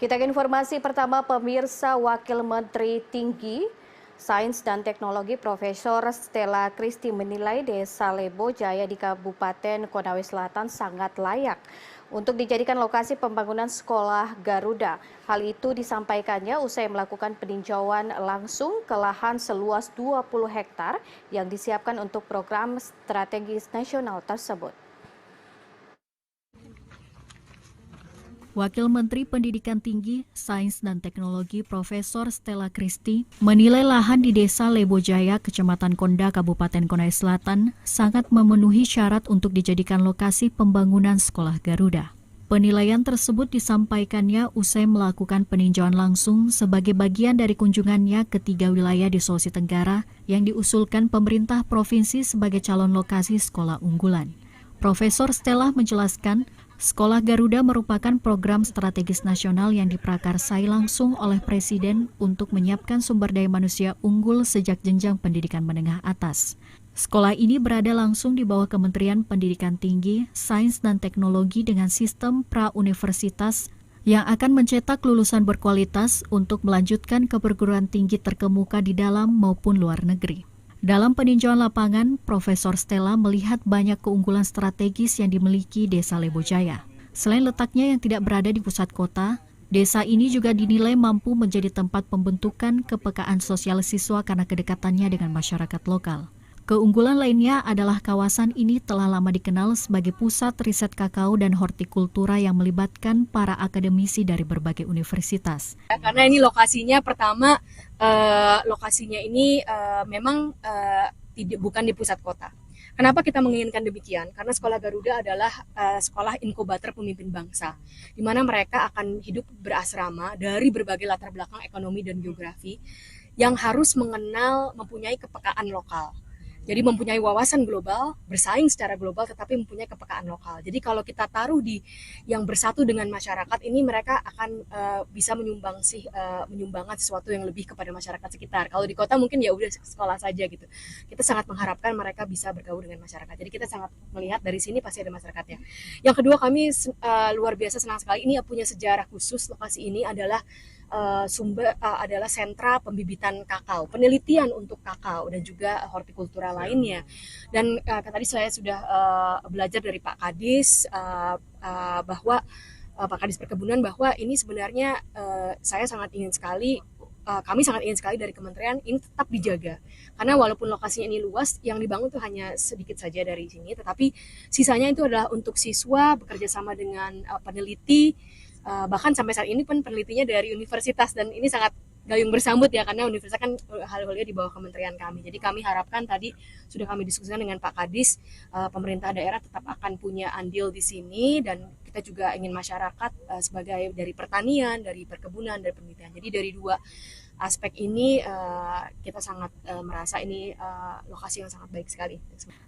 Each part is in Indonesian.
Kita ke informasi pertama, pemirsa. Wakil Menteri Tinggi Sains dan Teknologi Profesor Stella Christy menilai Desa Lebo Jaya di Kabupaten Konawe Selatan sangat layak untuk dijadikan lokasi pembangunan sekolah Garuda. Hal itu disampaikannya usai melakukan peninjauan langsung ke lahan seluas 20 hektar yang disiapkan untuk program strategis nasional tersebut. Wakil Menteri Pendidikan Tinggi, Sains dan Teknologi Profesor Stella Christy menilai lahan di Desa Lebo Jaya, Kecamatan Konda, Kabupaten Konawe Selatan sangat memenuhi syarat untuk dijadikan lokasi pembangunan sekolah Garuda. Penilaian tersebut disampaikannya usai melakukan peninjauan langsung sebagai bagian dari kunjungannya ke 3 wilayah di Sulawesi Tenggara yang diusulkan pemerintah provinsi sebagai calon lokasi sekolah unggulan. Profesor Stella menjelaskan, Sekolah Garuda merupakan program strategis nasional yang diprakarsai langsung oleh Presiden untuk menyiapkan sumber daya manusia unggul sejak jenjang pendidikan menengah atas. Sekolah ini berada langsung di bawah Kementerian Pendidikan Tinggi, Sains dan Teknologi dengan sistem pra-universitas yang akan mencetak lulusan berkualitas untuk melanjutkan ke perguruan tinggi terkemuka di dalam maupun luar negeri. Dalam peninjauan lapangan, Profesor Stella melihat banyak keunggulan strategis yang dimiliki Desa Lebo Jaya. Selain letaknya yang tidak berada di pusat kota, desa ini juga dinilai mampu menjadi tempat pembentukan kepekaan sosial siswa karena kedekatannya dengan masyarakat lokal. Keunggulan lainnya adalah kawasan ini telah lama dikenal sebagai pusat riset kakao dan hortikultura yang melibatkan para akademisi dari berbagai universitas. Karena ini lokasinya pertama, lokasinya ini memang bukan di pusat kota. Kenapa kita menginginkan demikian? Karena Sekolah Garuda adalah sekolah inkubator pemimpin bangsa, di mana mereka akan hidup berasrama dari berbagai latar belakang ekonomi dan geografi yang harus mempunyai kepekaan lokal. Jadi mempunyai wawasan global, bersaing secara global, tetapi mempunyai kepekaan lokal. Jadi kalau kita taruh di yang bersatu dengan masyarakat, ini mereka akan bisa menyumbangkan sesuatu yang lebih kepada masyarakat sekitar. Kalau di kota mungkin ya udah sekolah saja gitu. Kita sangat mengharapkan mereka bisa bergaul dengan masyarakat. Jadi kita sangat melihat dari sini pasti ada masyarakatnya. Yang kedua, kami luar biasa senang sekali. Ini punya sejarah khusus. Lokasi ini adalah adalah sentra pembibitan kakao, penelitian untuk kakao dan juga hortikultura lainnya. Dan tadi saya sudah belajar dari Pak Kadis bahwa Pak Kadis Perkebunan bahwa ini sebenarnya kami sangat ingin sekali dari kementerian ini tetap dijaga, karena walaupun lokasinya ini luas, yang dibangun itu hanya sedikit saja dari sini, tetapi sisanya itu adalah untuk siswa bekerja sama dengan peneliti. Bahkan sampai saat ini pun penelitinya dari universitas, dan ini sangat gayung bersambut ya, karena universitas kan hal-halnya di bawah kementerian kami. Jadi kami harapkan, tadi sudah kami diskusikan dengan Pak Kadis, pemerintah daerah tetap akan punya andil di sini, dan kita juga ingin masyarakat sebagai dari pertanian, dari perkebunan, dari penelitian. Jadi dari dua aspek ini kita sangat merasa ini lokasi yang sangat baik sekali.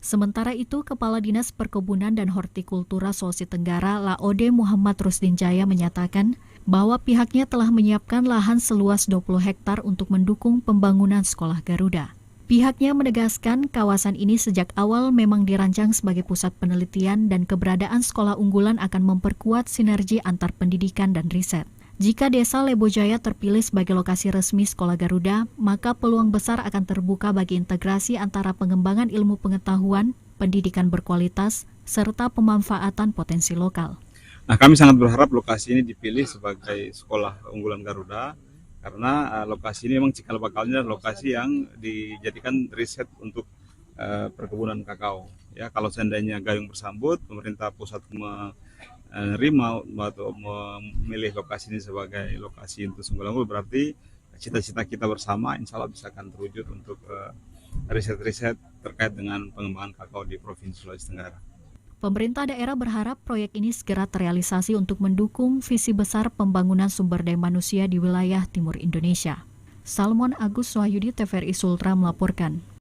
Sementara itu, Kepala Dinas Perkebunan dan Hortikultura Sulawesi Tenggara Laode Muhammad Rusdin Jaya menyatakan bahwa pihaknya telah menyiapkan lahan seluas 20 hektar untuk mendukung pembangunan sekolah Garuda. Pihaknya menegaskan kawasan ini sejak awal memang dirancang sebagai pusat penelitian dan keberadaan sekolah unggulan akan memperkuat sinergi antar pendidikan dan riset. Jika Desa Lebo Jaya terpilih sebagai lokasi resmi Sekolah Garuda, maka peluang besar akan terbuka bagi integrasi antara pengembangan ilmu pengetahuan, pendidikan berkualitas, serta pemanfaatan potensi lokal. Nah, kami sangat berharap lokasi ini dipilih sebagai Sekolah Unggulan Garuda, karena lokasi ini memang cikal bakalnya lokasi yang dijadikan riset untuk perkebunan kakao. Ya, kalau seandainya gayung bersambut, pemerintah pusat menerima atau memilih lokasi ini sebagai lokasi untuk unggulan, berarti cita-cita kita bersama insya Allah bisa akan terwujud untuk riset-riset terkait dengan pengembangan kakao di Provinsi Sulawesi Tenggara. Pemerintah daerah berharap proyek ini segera terrealisasi untuk mendukung visi besar pembangunan sumber daya manusia di wilayah timur Indonesia. Salmon Agus Wahyudi, TVRI Sultra melaporkan.